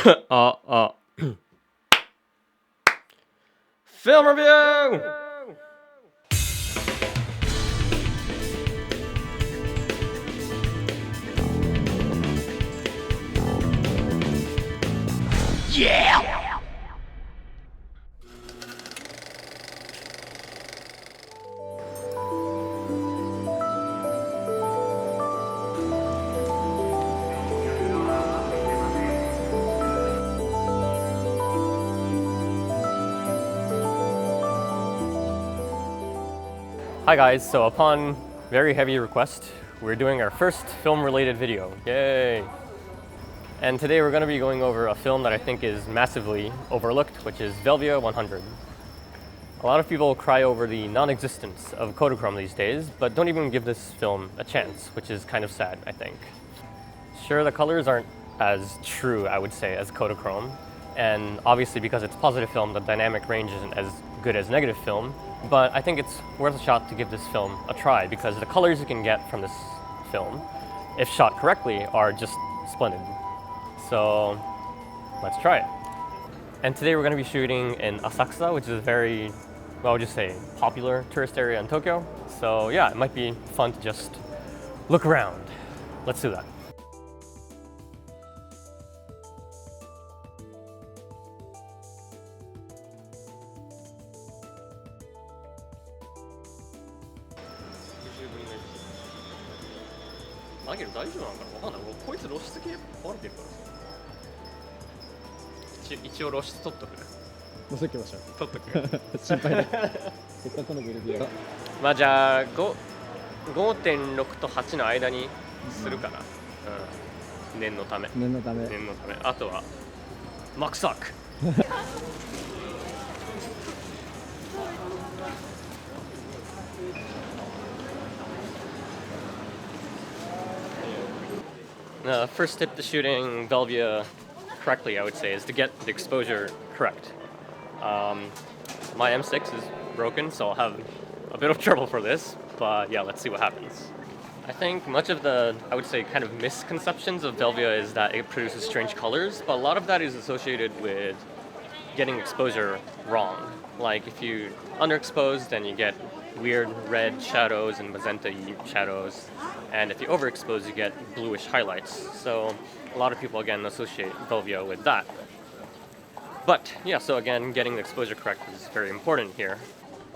Film review! Yeah! Hi guys, so upon very heavy request, we're doing our first film-related video. Yay! And today we're going to be going over a film that I think is massively overlooked, which is Velvia 100. A lot of people cry over the non-existence of Kodachrome these days, but don't even give this film a chance, which is kind of sad, I think. Sure, the colors aren't as true, I would say, as Kodachrome, and obviously because it's positive film, the dynamic range isn't as good as negative film, but I think it's worth a shot to give this film a try because the colors you can get from this film, if shot correctly, are just splendid. So let's try it. And today we're going to be shooting in Asakusa, which is a very, well, I would just say, popular tourist area in Tokyo. So yeah, it might be fun to just look around. Let's do that.じゃあ5.6 と8の間にするかな。念のため。あとはマックサーク。First tip to shooting Velvia correctly, I would say, is to get the exposure correct. My M6 is broken, so I'll have a bit of trouble for this, but yeah, let's see what happens. I think much of the, I would say, kind of misconceptions of Velvia is that it produces strange colors, but a lot of that is associated with getting exposure wrong. Like if you underexpose, then you get weird red shadows and magenta-y shadows, and if you overexpose, you get bluish highlights. So a lot of people again associate Velvia with that. But yeah, so again, getting the exposure correct is very important here.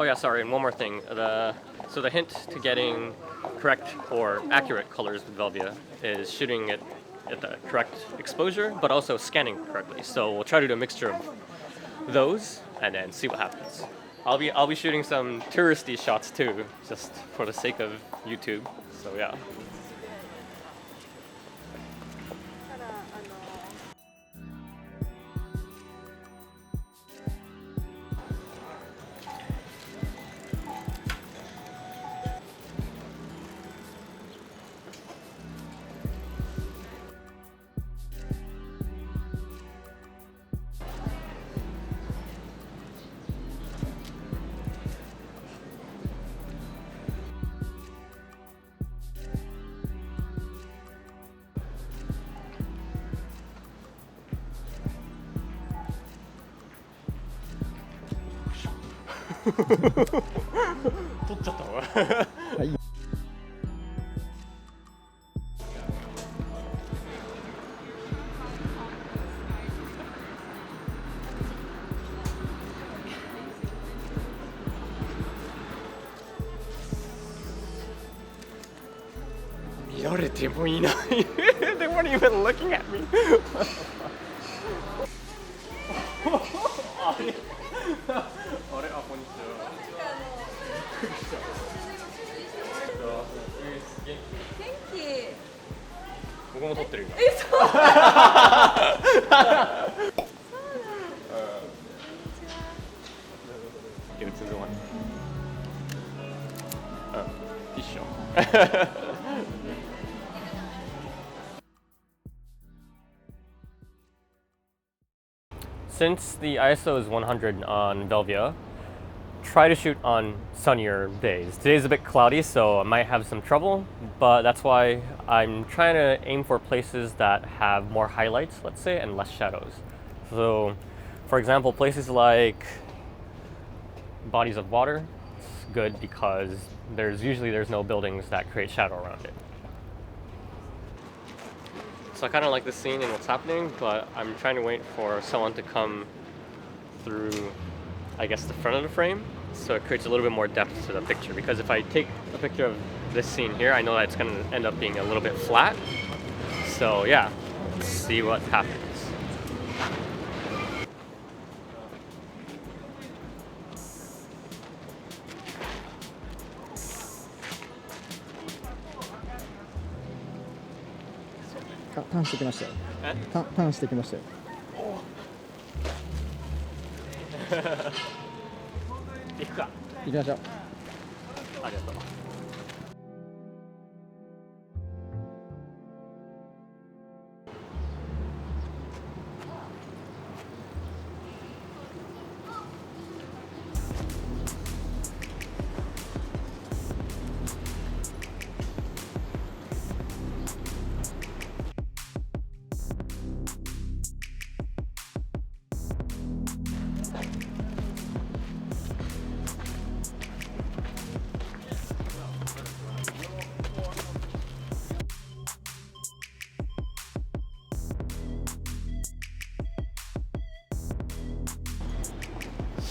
Oh yeah, sorry, and one more thing. So the hint to getting correct or accurate colors with Velvia is shooting it at the correct exposure, but also scanning correctly. So we'll try to do a mixture of those and then see what happens. I'll be shooting some touristy shots too, just for the sake of YouTube. So yeah. They weren't even looking at me. Since the ISO is 100 on Velvia, try to shoot on sunnier days. Today's a bit cloudy, so I might have some trouble, but that's why I'm trying to aim for places that have more highlights, let's say, and less shadows. So, for example, places like bodies of water, it's good because there's no buildings that create shadow around it. So I kind of like this scene and what's happening, but I'm trying to wait for someone to come through, I guess, the front of the frame, so it creates a little bit more depth to the picture. Because if I take a picture of this scene here, I know that it's going to end up being a little bit flat. So yeah, let's see what happens.ターンしてきましたよ。ターンしてきましたよ。行くか。行きましょう。ありがとう。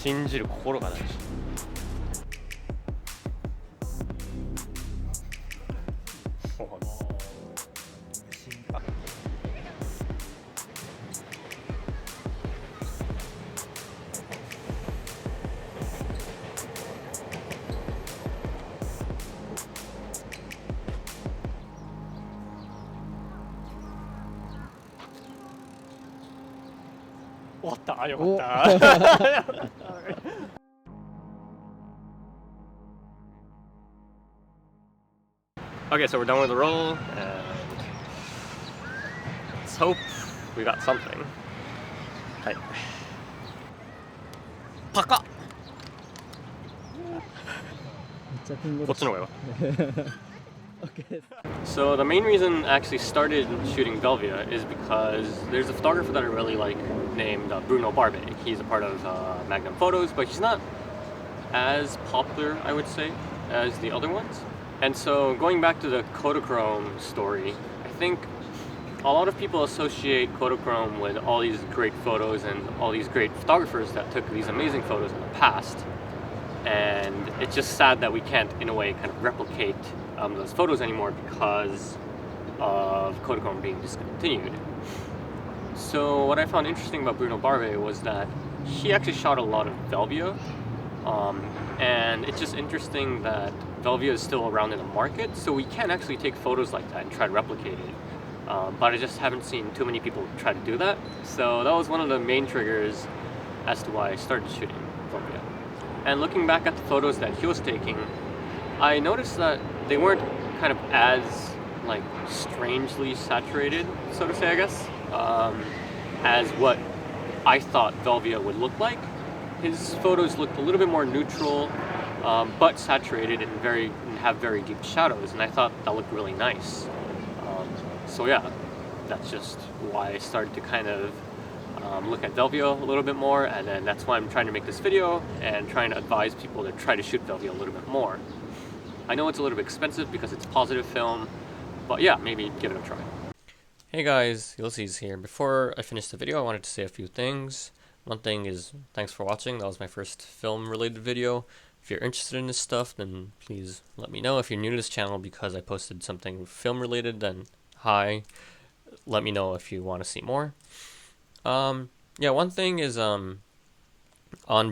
信じる心が大事。終わった。あ、よかった。Okay, so we're done with the roll, and let's hope we got something. はい。高っ。こっちの方がよかった。So the main reason I actually started shooting Velvia is because there's a photographer that I really like named Bruno Barbe. He's a part of Magnum Photos, but he's not as popular, I would say, as the other ones. And so going back to the Kodachrome story, I think a lot of people associate Kodachrome with all these great photos and all these great photographers that took these amazing photos in the past. And it's just sad that we can't, in a way, kind of replicate those photos anymore because of Kodachrome being discontinued. So what I found interesting about Bruno Barbe was that he actually shot a lot of Velvia, and it's just interesting that Velvia is still around in the market, so we can actually take photos like that and try to replicate it. But I just haven't seen too many people try to do that, so that was one of the main triggers as to why I started shooting Velvia. And looking back at the photos that he was taking, I noticed that they weren't kind of as like strangely saturated, so to say, I guess, as what I thought Velvia would look like. His photos looked a little bit more neutral, but saturated and have very deep shadows, and I thought that looked really nice. So yeah, that's just why I started to kind of look at Velvia a little bit more, and then that's why I'm trying to make this video and trying to advise people to try to shoot Velvia a little bit more. I know it's a little bit expensive because it's positive film, but yeah, maybe give it a try. Hey guys, Ulysses here. Before I finish the video, I wanted to say a few things. One thing is, thanks for watching. That was my first film-related video. If you're interested in this stuff, then please let me know. If you're new to this channel because I posted something film-related, then hi. Let me know if you want to see more. Yeah, one thing is, on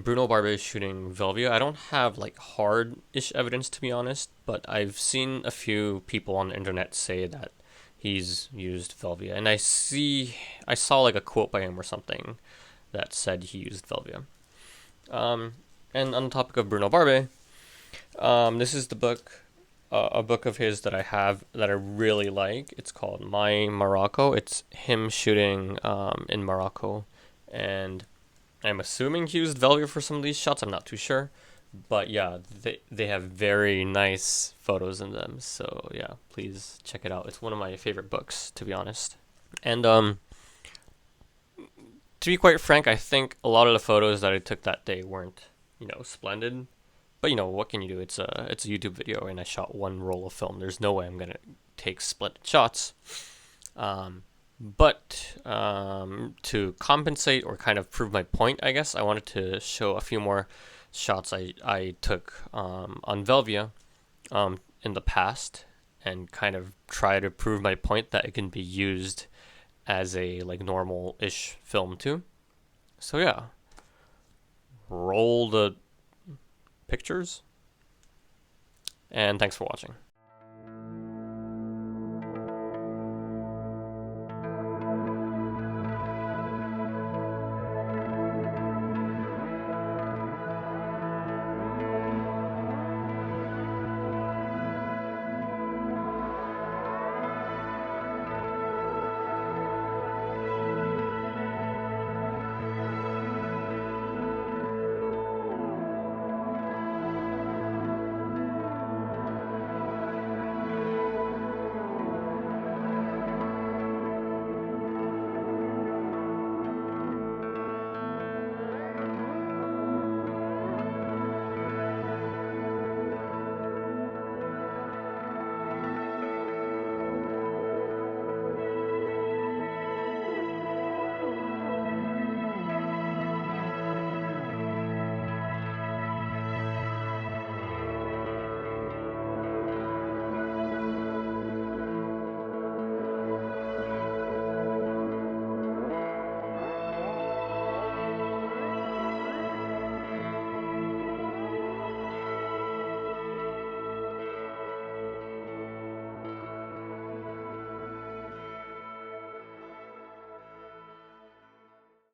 Bruno Barbe shooting Velvia, I don't have like hard-ish evidence, to be honest, but I've seen a few people on the internet say that he's used Velvia, and I saw like a quote by him or something that said he used Velvia. And on the topic of Bruno Barbe, this is the book, a book of his that I have that I really like. It's called My Morocco. It's him shooting in Morocco, and I'm assuming he used Velvia for some of these shots. I'm not too sure, But yeah, they have very nice photos in them. So yeah, please check it out. It's one of my favorite books, to be honest. And to be quite frank, I think a lot of the photos that I took that day weren't, splendid. But what can you do? It's a YouTube video, and I shot one roll of film. There's no way I'm gonna take splendid shots. But to compensate or kind of prove my point, I guess I wanted to show a few more shots I took on Velvia in the past, and kind of try to prove my point that it can be used as a like normal-ish film too. So yeah, roll the pictures, and thanks for watching.